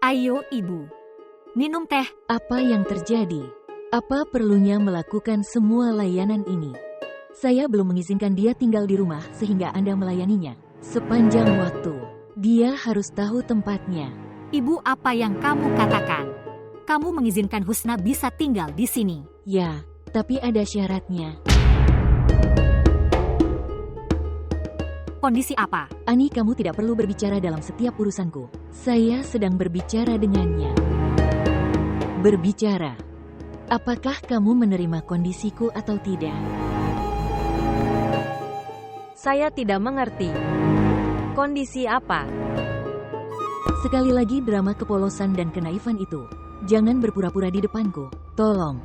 Ayo ibu, minum teh. Apa yang terjadi? Apa perlunya melakukan semua layanan ini? Saya belum mengizinkan dia tinggal di rumah sehingga Anda melayaninya. Sepanjang waktu, dia harus tahu tempatnya. Ibu, apa yang kamu katakan? Kamu mengizinkan Husna bisa tinggal di sini? Ya, tapi ada syaratnya. Kondisi apa? Ani, kamu tidak perlu berbicara dalam setiap urusanku. Saya sedang berbicara dengannya. Berbicara. Apakah kamu menerima kondisiku atau tidak? Saya tidak mengerti. Kondisi apa? Sekali lagi drama kepolosan dan kenaifan itu. Jangan berpura-pura di depanku. Tolong.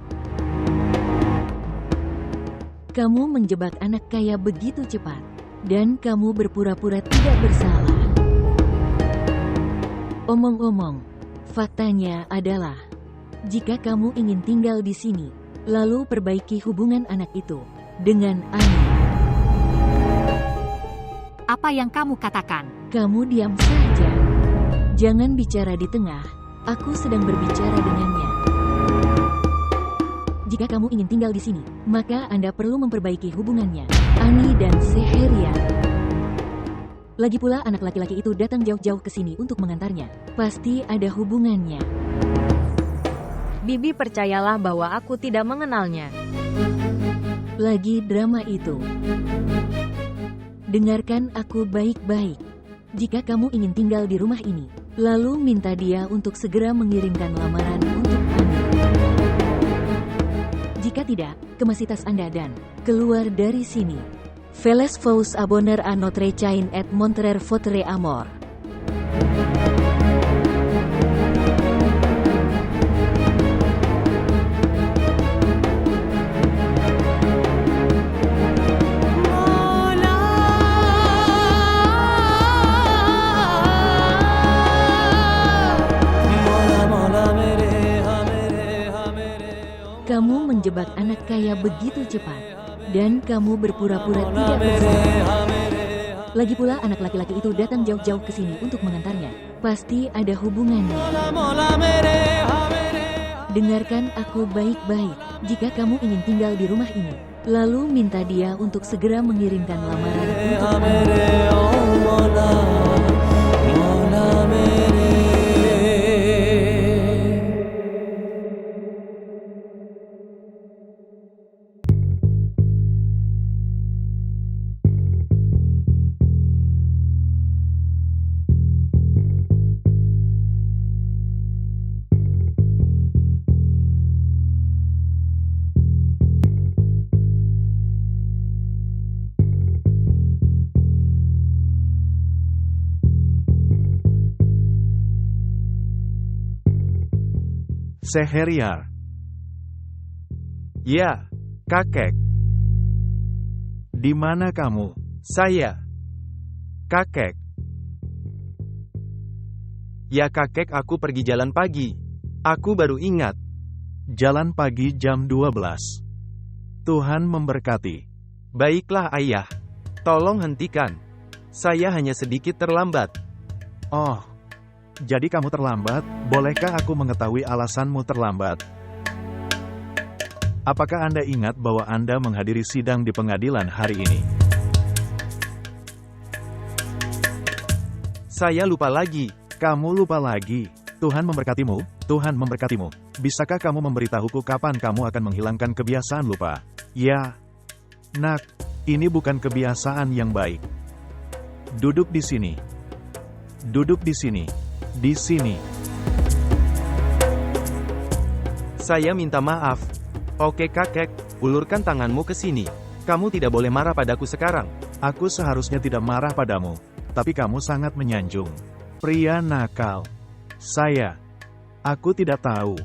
Kamu menjebak anak kaya begitu cepat. Dan kamu berpura-pura tidak bersalah. Omong-omong, faktanya adalah, jika kamu ingin tinggal di sini, lalu perbaiki hubungan anak itu dengan Ani. Apa yang kamu katakan? Kamu diam saja. Jangan bicara di tengah, aku sedang berbicara dengannya. Jika kamu ingin tinggal di sini, maka Anda perlu memperbaiki hubungannya, Ani dan Seheria. Lagi pula anak laki-laki itu datang jauh-jauh ke sini untuk mengantarnya. Pasti ada hubungannya. Bibi, percayalah bahwa aku tidak mengenalnya. Lagi drama itu. Dengarkan aku baik-baik. Jika kamu ingin tinggal di rumah ini, lalu minta dia untuk segera mengirimkan lamaran untuk Ani. Jika tidak, kemas tas Anda dan keluar dari sini. Veles vous abonner à notre chaîne et montrer votre amour. Kamu menjebak anak kaya begitu cepat, dan kamu berpura-pura tidak bersalah. Lagi pula anak laki-laki itu datang jauh-jauh ke sini untuk mengantarnya. Pasti ada hubungannya. Dengarkan aku baik-baik. Jika kamu ingin tinggal di rumah ini, lalu minta dia untuk segera mengirimkan lamaran untuk Ani. Seheriar. Ya, kakek. Di mana kamu? Saya. Kakek. Ya kakek, aku pergi jalan pagi. Aku baru ingat. Jalan pagi jam 12. Tuhan memberkati. Baiklah ayah. Tolong hentikan. Saya hanya sedikit terlambat. Oh. Jadi kamu terlambat, bolehkah aku mengetahui alasanmu terlambat? Apakah Anda ingat bahwa Anda menghadiri sidang di pengadilan hari ini? Saya lupa lagi. Kamu lupa lagi. Tuhan memberkatimu, Tuhan memberkatimu. Bisakah kamu memberitahuku kapan kamu akan menghilangkan kebiasaan lupa? Ya, nak, ini bukan kebiasaan yang baik. Duduk di sini. Duduk di sini. Di sini. Saya minta maaf. Oke kakek, ulurkan tanganmu ke sini. Kamu tidak boleh marah padaku sekarang. Aku seharusnya tidak marah padamu, tapi kamu sangat menyanjung. Pria nakal. Aku tidak tahu.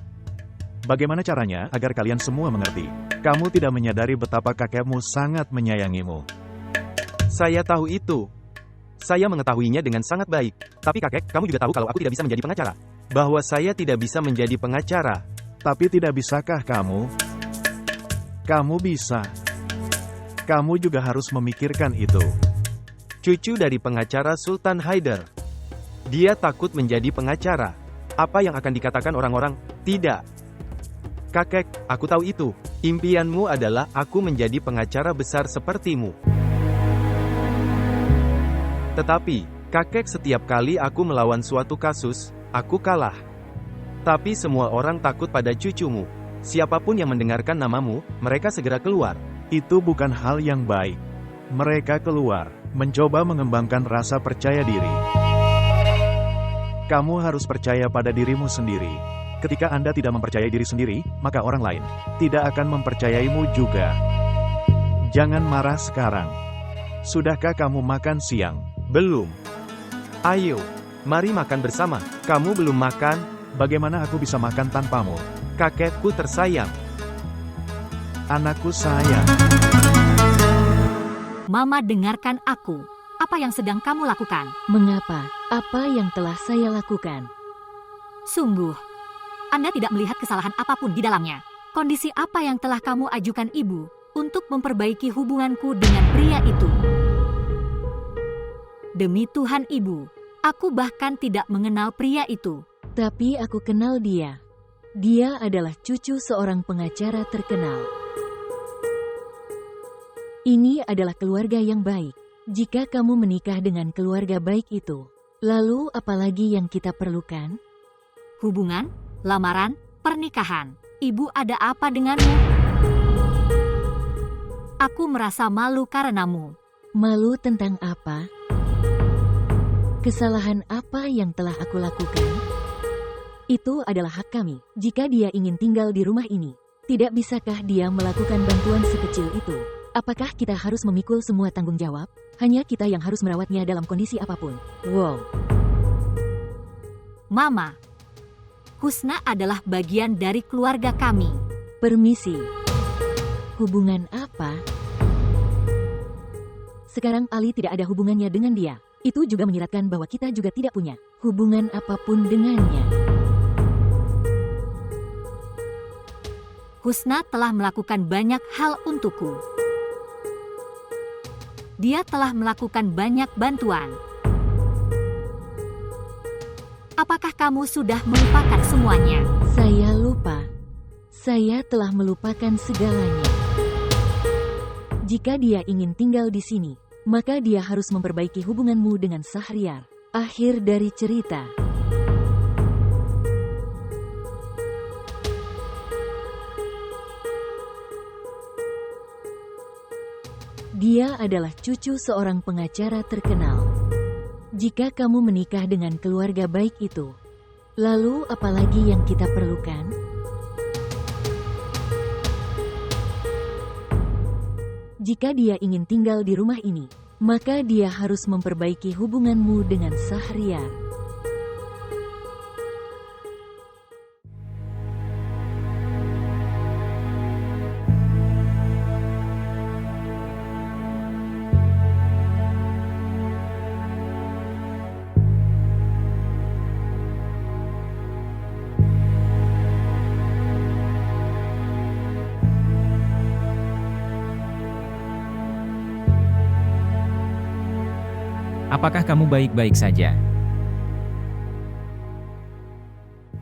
Bagaimana caranya agar kalian semua mengerti? Kamu tidak menyadari betapa kakekmu sangat menyayangimu. Saya tahu itu. Saya mengetahuinya dengan sangat baik. Tapi kakek, kamu juga tahu kalau aku tidak bisa menjadi pengacara. Bahwa saya tidak bisa menjadi pengacara. Tapi tidak bisakah kamu? Kamu bisa. Kamu juga harus memikirkan itu. Cucu dari pengacara Sultan Haidar. Dia takut menjadi pengacara. Apa yang akan dikatakan orang-orang? Tidak. Kakek, aku tahu itu. Impianmu adalah aku menjadi pengacara besar sepertimu. Tetapi, kakek, setiap kali aku melawan suatu kasus, aku kalah. Tapi semua orang takut pada cucumu. Siapapun yang mendengarkan namamu, mereka segera keluar. Itu bukan hal yang baik. Mereka keluar, mencoba mengembangkan rasa percaya diri. Kamu harus percaya pada dirimu sendiri. Ketika Anda tidak mempercayai diri sendiri, maka orang lain tidak akan mempercayaimu juga. Jangan marah sekarang. Sudahkah kamu makan siang? Belum. Ayo, mari makan bersama. Kamu belum makan? Bagaimana aku bisa makan tanpamu? Kakekku tersayang. Anakku sayang. Mama, dengarkan aku. Apa yang sedang kamu lakukan? Mengapa? Apa yang telah saya lakukan? Sungguh, Anda tidak melihat kesalahan apapun di dalamnya. Kondisi apa yang telah kamu ajukan ibu untuk memperbaiki hubunganku dengan pria itu? Demi Tuhan ibu, aku bahkan tidak mengenal pria itu. Tapi aku kenal dia. Dia adalah cucu seorang pengacara terkenal. Ini adalah keluarga yang baik. Jika kamu menikah dengan keluarga baik itu, lalu apalagi yang kita perlukan? Hubungan, lamaran, pernikahan. Ibu, ada apa denganmu? Aku merasa malu karenamu. Malu tentang apa? Kesalahan apa yang telah aku lakukan? Itu adalah hak kami. Jika dia ingin tinggal di rumah ini, tidak bisakah dia melakukan bantuan sekecil itu? Apakah kita harus memikul semua tanggung jawab? Hanya kita yang harus merawatnya dalam kondisi apapun. Wow. Mama, Husna adalah bagian dari keluarga kami. Permisi. Hubungan apa? Sekarang Ali tidak ada hubungannya dengan dia. Itu juga menyiratkan bahwa kita juga tidak punya hubungan apapun dengannya. Husna telah melakukan banyak hal untukku. Dia telah melakukan banyak bantuan. Apakah kamu sudah melupakan semuanya? Saya lupa. Saya telah melupakan segalanya. Jika dia ingin tinggal di sini, maka dia harus memperbaiki hubunganmu dengan Sahriar. Akhir dari cerita. Dia adalah cucu seorang pengacara terkenal. Jika kamu menikah dengan keluarga baik itu, lalu apalagi yang kita perlukan? Jika dia ingin tinggal di rumah ini, maka dia harus memperbaiki hubunganmu dengan Sahriar. Apakah kamu baik-baik saja?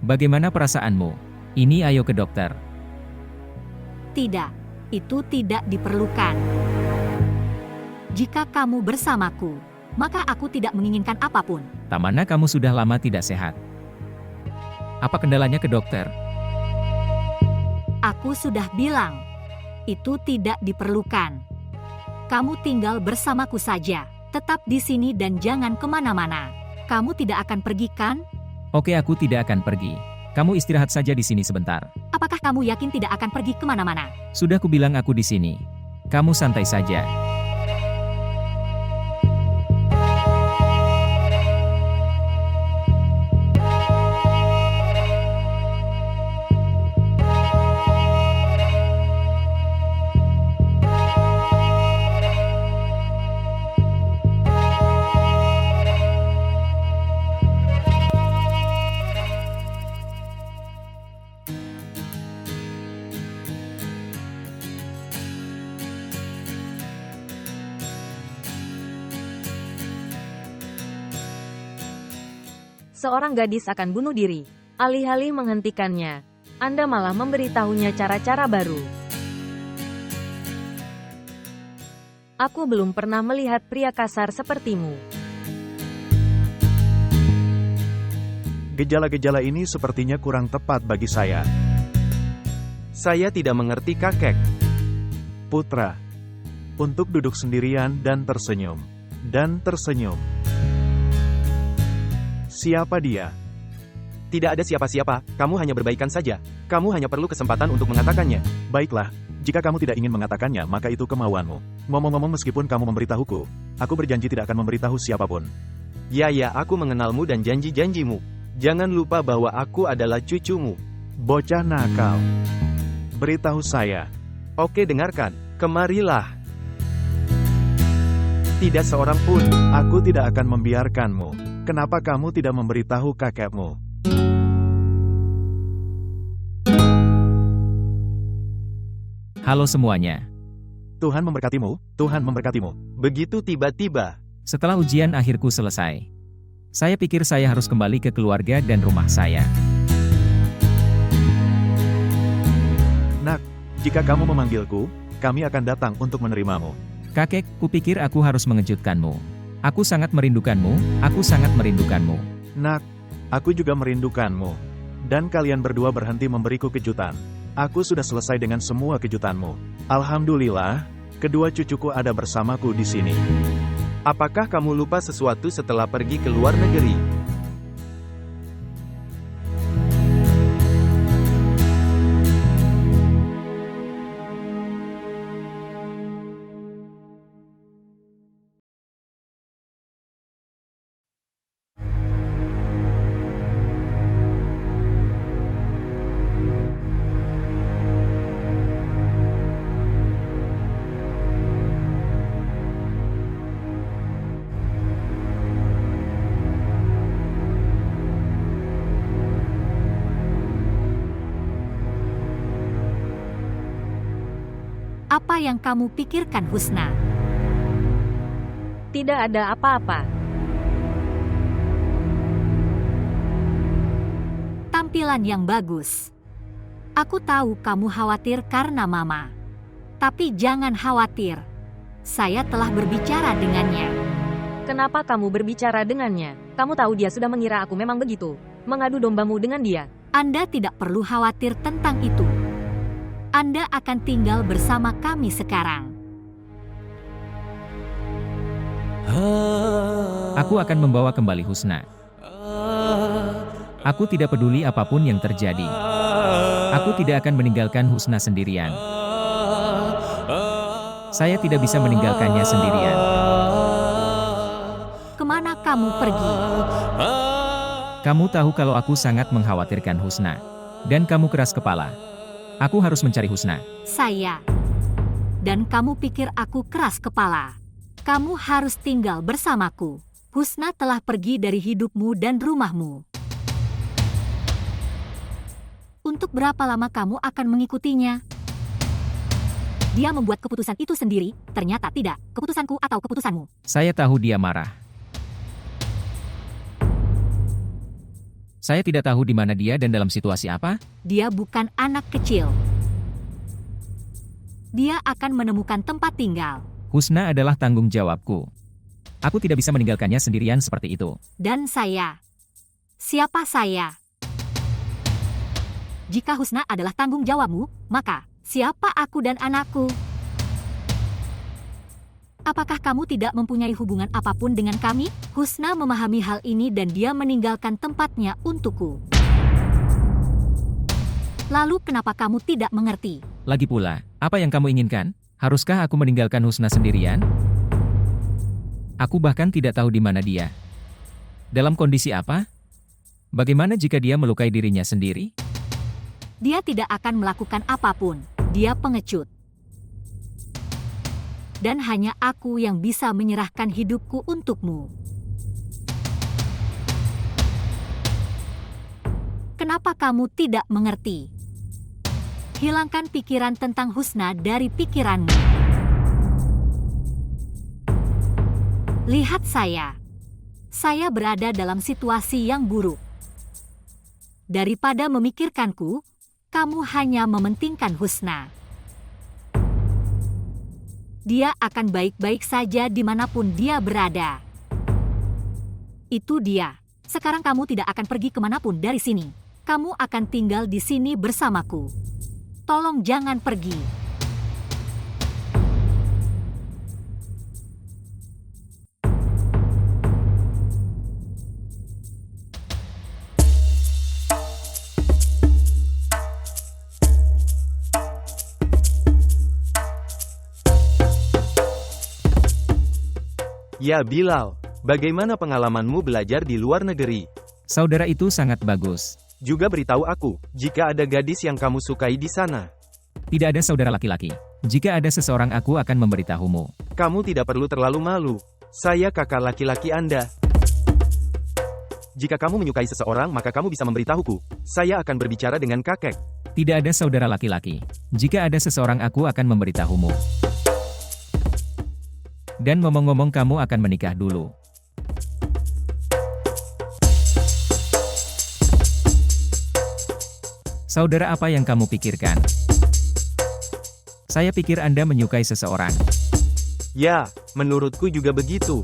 Bagaimana perasaanmu? Ini ayo ke dokter. Tidak, itu tidak diperlukan. Jika kamu bersamaku, maka aku tidak menginginkan apapun. Tamana kamu sudah lama tidak sehat. Apa kendalanya ke dokter? Aku sudah bilang, itu tidak diperlukan. Kamu tinggal bersamaku saja. Tetap di sini dan jangan kemana-mana. Kamu tidak akan pergi kan? Oke, aku tidak akan pergi. Kamu istirahat saja di sini sebentar. Apakah kamu yakin tidak akan pergi kemana-mana? Sudah kubilang aku di sini. Kamu santai saja. Seorang gadis akan bunuh diri. Alih-alih menghentikannya, Anda malah memberitahunya cara-cara baru. Aku belum pernah melihat pria kasar sepertimu. Gejala-gejala ini sepertinya kurang tepat bagi saya. Saya tidak mengerti kakek. Putra. Untuk duduk sendirian dan tersenyum. Dan tersenyum. Siapa dia? Tidak ada siapa-siapa, kamu hanya berbaikan saja. Kamu hanya perlu kesempatan untuk mengatakannya. Baiklah, jika kamu tidak ingin mengatakannya maka itu kemauanmu. Ngomong-ngomong meskipun kamu memberitahuku, aku berjanji tidak akan memberitahu siapapun. Ya, aku mengenalmu dan janji-janjimu. Jangan lupa bahwa aku adalah cucumu. Bocah nakal. Beritahu saya. Oke, dengarkan. Kemarilah. Tidak seorang pun, aku tidak akan membiarkanmu. Kenapa kamu tidak memberitahu kakekmu? Halo semuanya. Tuhan memberkatimu, Tuhan memberkatimu. Begitu tiba-tiba. Setelah ujian akhirku selesai, saya pikir saya harus kembali ke keluarga dan rumah saya. Nak, jika kamu memanggilku, kami akan datang untuk menerimamu. Kakek, kupikir aku harus mengejutkanmu. Aku sangat merindukanmu, aku sangat merindukanmu. Nak, aku juga merindukanmu. Dan kalian berdua berhenti memberiku kejutan. Aku sudah selesai dengan semua kejutanmu. Alhamdulillah, kedua cucuku ada bersamaku di sini. Apakah kamu lupa sesuatu setelah pergi ke luar negeri? Apa yang kamu pikirkan, Husna? Tidak ada apa-apa. Tampilan yang bagus. Aku tahu kamu khawatir karena Mama. Tapi jangan khawatir. Saya telah berbicara dengannya. Kenapa kamu berbicara dengannya? Kamu tahu dia sudah mengira aku memang begitu. Mengadu dombamu dengan dia. Anda tidak perlu khawatir tentang itu. Anda akan tinggal bersama kami sekarang. Aku akan membawa kembali Husna. Aku tidak peduli apapun yang terjadi. Aku tidak akan meninggalkan Husna sendirian. Saya tidak bisa meninggalkannya sendirian. Kemana kamu pergi? Kamu tahu kalau aku sangat mengkhawatirkan Husna. Dan kamu keras kepala. Aku harus mencari Husna. Saya. Dan kamu pikir aku keras kepala? Kamu harus tinggal bersamaku. Husna telah pergi dari hidupmu dan rumahmu. Untuk berapa lama kamu akan mengikutinya? Dia membuat keputusan itu sendiri, ternyata tidak. Keputusanku atau keputusanmu? Saya tahu dia marah. Saya tidak tahu di mana dia dan dalam situasi apa. Dia bukan anak kecil. Dia akan menemukan tempat tinggal. Husna adalah tanggung jawabku. Aku tidak bisa meninggalkannya sendirian seperti itu. Dan saya. Siapa saya? Jika Husna adalah tanggung jawabmu, maka siapa aku dan anakku? Apakah kamu tidak mempunyai hubungan apapun dengan kami? Husna memahami hal ini dan dia meninggalkan tempatnya untukku. Lalu kenapa kamu tidak mengerti? Lagi pula, apa yang kamu inginkan? Haruskah aku meninggalkan Husna sendirian? Aku bahkan tidak tahu di mana dia. Dalam kondisi apa? Bagaimana jika dia melukai dirinya sendiri? Dia tidak akan melakukan apapun. Dia pengecut. Dan hanya aku yang bisa menyerahkan hidupku untukmu. Kenapa kamu tidak mengerti? Hilangkan pikiran tentang Husna dari pikiranmu. Lihat saya. Saya berada dalam situasi yang buruk. Daripada memikirkanku, kamu hanya mementingkan Husna. Dia akan baik-baik saja dimanapun dia berada. Itu dia. Sekarang kamu tidak akan pergi kemanapun dari sini. Kamu akan tinggal di sini bersamaku. Tolong jangan pergi. Ya Bilal, bagaimana pengalamanmu belajar di luar negeri? Saudara itu sangat bagus. Juga beritahu aku, jika ada gadis yang kamu sukai di sana. Tidak ada saudara laki-laki. Jika ada seseorang aku akan memberitahumu. Kamu tidak perlu terlalu malu. Saya kakak laki-laki Anda. Jika kamu menyukai seseorang maka kamu bisa memberitahuku. Saya akan berbicara dengan kakek. Tidak ada saudara laki-laki. Jika ada seseorang aku akan memberitahumu. Dan ngomong-ngomong kamu akan menikah dulu. Saudara apa yang kamu pikirkan? Saya pikir Anda menyukai seseorang. Ya, menurutku juga begitu.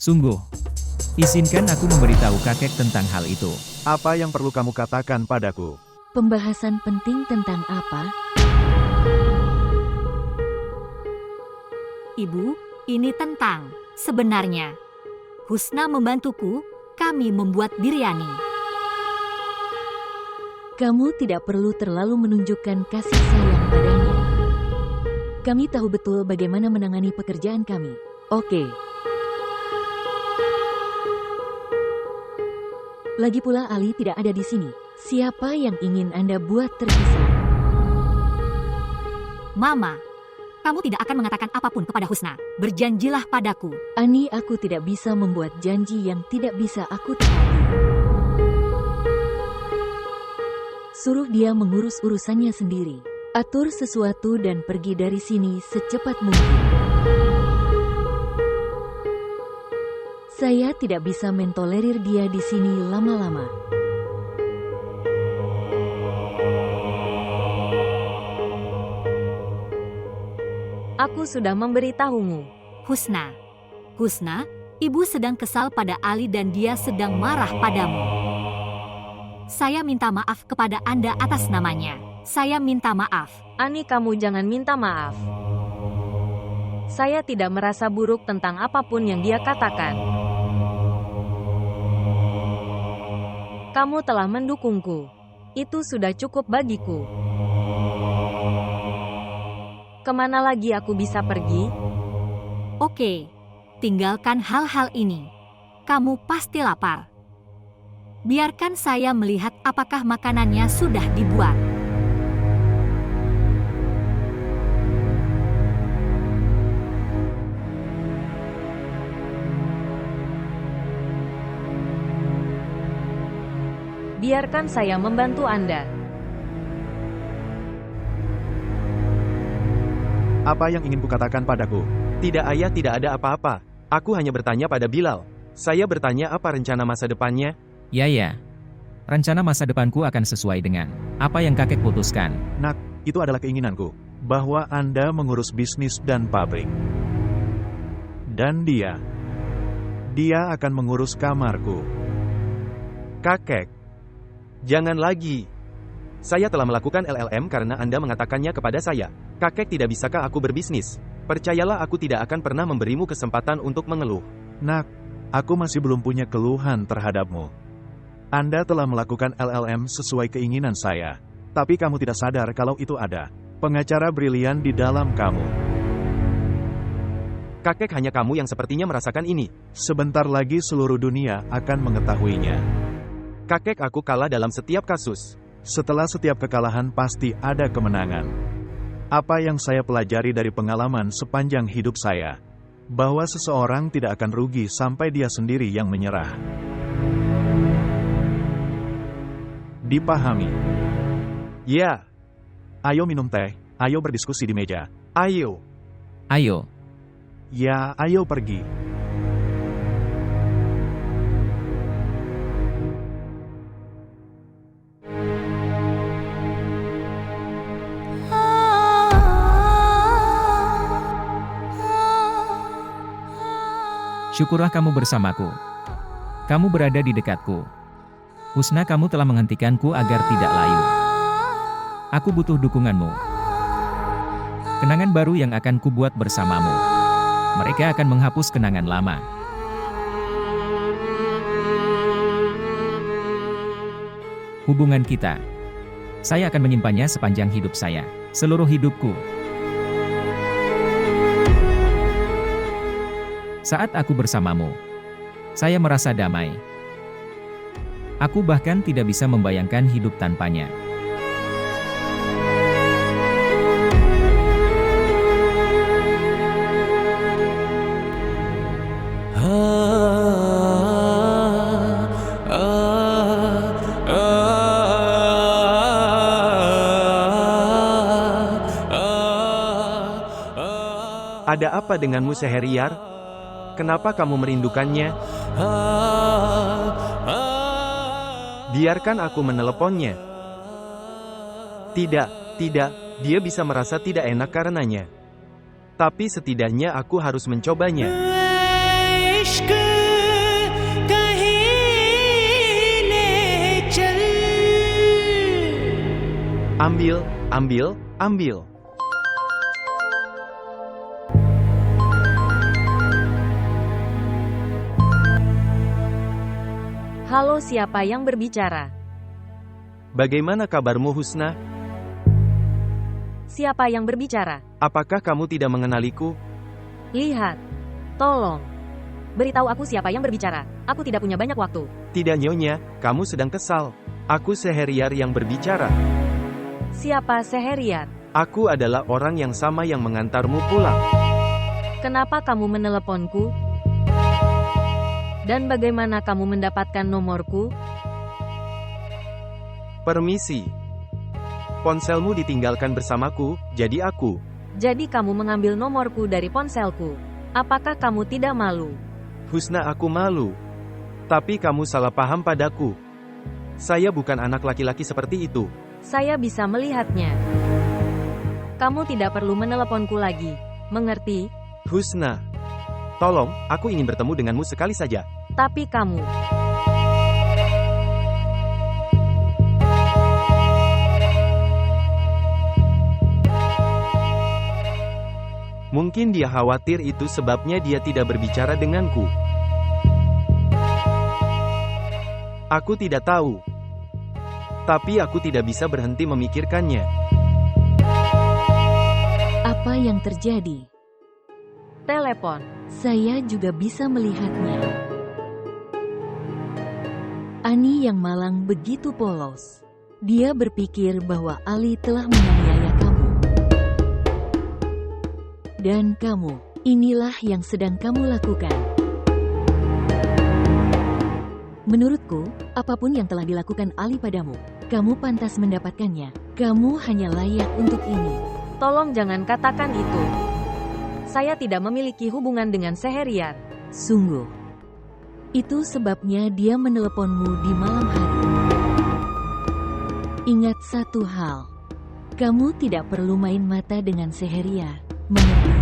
Sungguh. Izinkan aku memberitahu kakek tentang hal itu. Apa yang perlu kamu katakan padaku? Pembahasan penting tentang apa? Ibu, ini tentang, sebenarnya. Husna membantuku, kami membuat biryani. Kamu tidak perlu terlalu menunjukkan kasih sayang padanya. Kami tahu betul bagaimana menangani pekerjaan kami. Oke. Lagi pula Ali tidak ada di sini. Siapa yang ingin Anda buat terkesan? Mama, kamu tidak akan mengatakan apapun kepada Husna. Berjanjilah padaku. Ani, aku tidak bisa membuat janji yang tidak bisa aku tepati. Suruh dia mengurus urusannya sendiri. Atur sesuatu dan pergi dari sini secepat mungkin. Saya tidak bisa mentolerir dia di sini lama-lama. Aku sudah memberitahumu. Husna. Husna, ibu sedang kesal pada Ali dan dia sedang marah padamu. Saya minta maaf kepada Anda atas namanya. Saya minta maaf. Ani, kamu jangan minta maaf. Saya tidak merasa buruk tentang apapun yang dia katakan. Kamu telah mendukungku. Itu sudah cukup bagiku. Kemana lagi aku bisa pergi? Oke, tinggalkan hal-hal ini. Kamu pasti lapar. Biarkan saya melihat apakah makanannya sudah dibuat. Biarkan saya membantu Anda. Apa yang ingin kukatakan padaku? Tidak ayah, tidak ada apa-apa. Aku hanya bertanya pada Bilal. Saya bertanya apa rencana masa depannya. Ya. Rencana masa depanku akan sesuai dengan apa yang kakek putuskan. Nak, itu adalah keinginanku. Bahwa Anda mengurus bisnis dan pabrik. Dan dia akan mengurus kamarku. Kakek, jangan lagi. Saya telah melakukan LLM karena Anda mengatakannya kepada saya. Kakek, tidak bisakah aku berbisnis? Percayalah, aku tidak akan pernah memberimu kesempatan untuk mengeluh. Nak, aku masih belum punya keluhan terhadapmu. Anda telah melakukan LLM sesuai keinginan saya. Tapi kamu tidak sadar kalau itu ada pengacara brilian di dalam kamu. Kakek, hanya kamu yang sepertinya merasakan ini. Sebentar lagi seluruh dunia akan mengetahuinya. Kakek, aku kalah dalam setiap kasus. Setelah setiap kekalahan pasti ada kemenangan. Apa yang saya pelajari dari pengalaman sepanjang hidup saya, bahwa seseorang tidak akan rugi sampai dia sendiri yang menyerah. Dipahami? Ya. Ayo minum teh, ayo berdiskusi di meja. Ayo. Ayo. Ya, ayo pergi. Syukurlah kamu bersamaku. Kamu berada di dekatku. Husna, kamu telah menghentikanku agar tidak layu. Aku butuh dukunganmu. Kenangan baru yang akan kubuat bersamamu. Mereka akan menghapus kenangan lama. Hubungan kita. Saya akan menyimpannya sepanjang hidup saya. Seluruh hidupku. Saat aku bersamamu, saya merasa damai. Aku bahkan tidak bisa membayangkan hidup tanpanya. Ada apa denganmu, Sehryar? Kenapa kamu merindukannya? Biarkan aku meneleponnya. Tidak, dia bisa merasa tidak enak karenanya. Tapi setidaknya aku harus mencobanya. Ambil. Halo, siapa yang berbicara? Bagaimana kabarmu, Husna? Siapa yang berbicara? Apakah kamu tidak mengenaliku? Lihat. Tolong. Beritahu aku siapa yang berbicara. Aku tidak punya banyak waktu. Tidak, Nyonya, kamu sedang kesal. Aku Sehryar yang berbicara. Siapa Sehryar? Aku adalah orang yang sama yang mengantarmu pulang. Kenapa kamu meneleponku? Dan bagaimana kamu mendapatkan nomorku? Permisi. Ponselmu ditinggalkan bersamaku, jadi aku. Jadi kamu mengambil nomorku dari ponselku. Apakah kamu tidak malu? Husna, aku malu. Tapi kamu salah paham padaku. Saya bukan anak laki-laki seperti itu. Saya bisa melihatnya. Kamu tidak perlu meneleponku lagi. Mengerti? Husna. Tolong, aku ingin bertemu denganmu sekali saja. Tapi kamu... Mungkin dia khawatir itu sebabnya dia tidak berbicara denganku. Aku tidak tahu. Tapi aku tidak bisa berhenti memikirkannya. Apa yang terjadi? Telepon. Saya juga bisa melihatnya. Ani yang malang begitu polos. Dia berpikir bahwa Ali telah menganiaya kamu. Dan kamu, inilah yang sedang kamu lakukan. Menurutku, apapun yang telah dilakukan Ali padamu, kamu pantas mendapatkannya. Kamu hanya layak untuk ini. Tolong jangan katakan itu. Saya tidak memiliki hubungan dengan Sehryar. Sungguh. Itu sebabnya dia meneleponmu di malam hari. Ingat satu hal. Kamu tidak perlu main mata dengan Sehryar. Mengerti?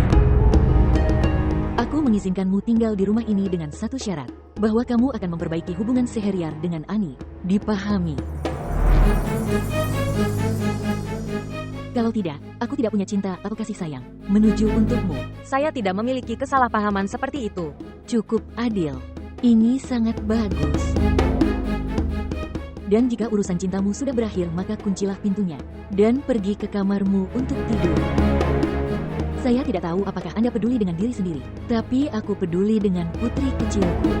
Aku mengizinkanmu tinggal di rumah ini dengan satu syarat. Bahwa kamu akan memperbaiki hubungan Sehryar dengan Ani. Dipahami? Kalau tidak, aku tidak punya cinta atau kasih sayang menuju untukmu. Saya tidak memiliki kesalahpahaman seperti itu. Cukup adil. Ini sangat bagus. Dan jika urusan cintamu sudah berakhir, maka kuncilah pintunya dan pergi ke kamarmu untuk tidur. Saya tidak tahu apakah Anda peduli dengan diri sendiri, tapi aku peduli dengan putri kecilku.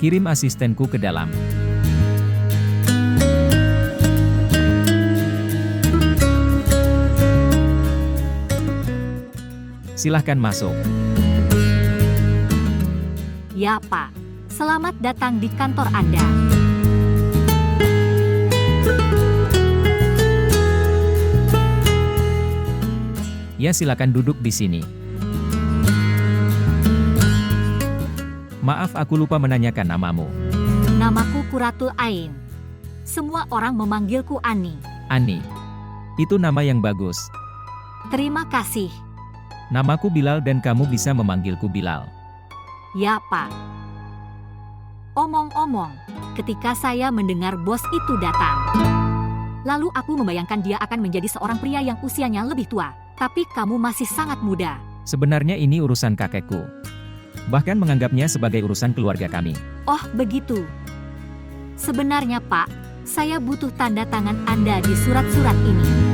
Kirim asistenku ke dalam. Silahkan masuk. Ya, Pak. Selamat datang di kantor Anda. Ya, silakan duduk di sini. Maaf, aku lupa menanyakan namamu. Namaku Qurratul Ain. Semua orang memanggilku Ani. Ani. Itu nama yang bagus. Terima kasih. Namaku Bilal dan kamu bisa memanggilku Bilal. Ya, Pak. Omong-omong, ketika saya mendengar bos itu datang, lalu aku membayangkan dia akan menjadi seorang pria yang usianya lebih tua. Tapi kamu masih sangat muda. Sebenarnya ini urusan kakekku. Bahkan menganggapnya sebagai urusan keluarga kami. Oh, begitu. Sebenarnya, Pak, saya butuh tanda tangan Anda di surat-surat ini.